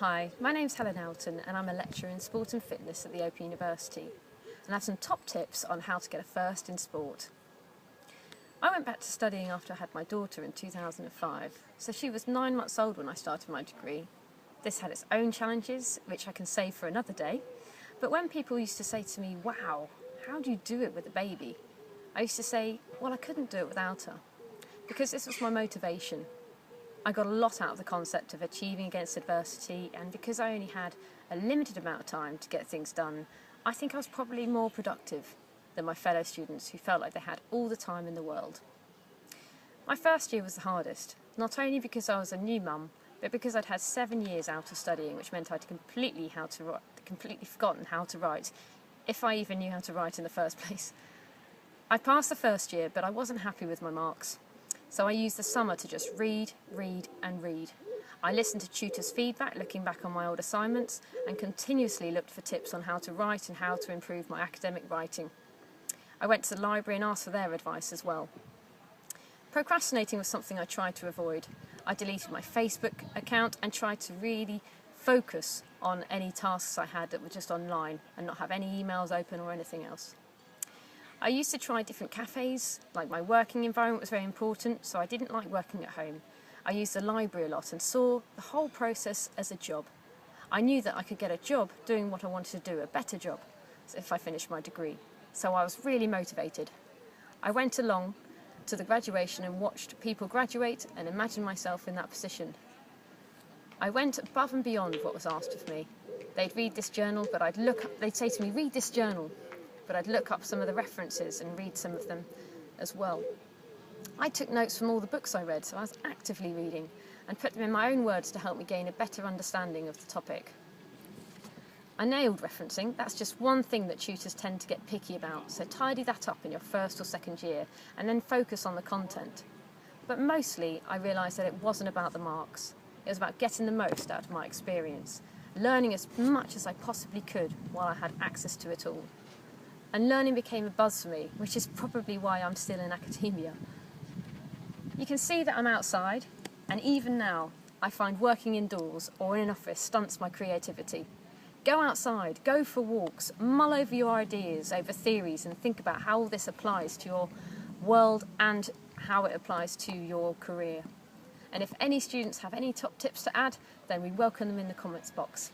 Hi, my name's Helen and I'm a lecturer in sport and fitness at the Open University, and I have some top tips on how to get a first in sport. I went back to studying after I had my daughter in 2005, so she was 9 months old when I started my degree. This had its own challenges, which I can save for another day, but when people used to say to me, "Wow, how do you do it with a baby?" I used to say, well, I couldn't do it without her, because this was my motivation. I got a lot out of the concept of achieving against adversity, and because I only had a limited amount of time to get things done, I think I was probably more productive than my fellow students who felt like they had all the time in the world. My first year was the hardest, not only because I was a new mum, but because I'd had 7 years out of studying, which meant I'd completely forgotten how to write, if I even knew how to write in the first place. I passed the first year, but I wasn't happy with my marks. So I used the summer to just read. I listened to tutors' feedback, looking back on my old assignments, and continuously looked for tips on how to write and how to improve my academic writing. I went to the library and asked for their advice as well. Procrastinating was something I tried to avoid. I deleted my Facebook account and tried to really focus on any tasks I had that were just online and not have any emails open or anything else. I used to try different cafes, like my working environment was very important, so I didn't like working at home. I used the library a lot and saw the whole process as a job. I knew that I could get a job doing what I wanted to do, a better job, if I finished my degree. So I was really motivated. I went along to the graduation and watched people graduate and imagined myself in that position. I went above and beyond what was asked of me. They'd read this journal, but they'd say to me, "Read this journal." But I'd look up some of the references and read some of them as well. I took notes from all the books I read, so I was actively reading and put them in my own words to help me gain a better understanding of the topic. I nailed referencing. That's just one thing that tutors tend to get picky about, so tidy that up in your first or second year and then focus on the content. But mostly I realised that it wasn't about the marks. It was about getting the most out of my experience, learning as much as I possibly could while I had access to it all. And learning became a buzz for me, which is probably why I'm still in academia. You can see that I'm outside, and even now, I find working indoors or in an office stunts my creativity. Go outside, go for walks, mull over your ideas, over theories, and think about how all this applies to your world and how it applies to your career. And if any students have any top tips to add, then we welcome them in the comments box.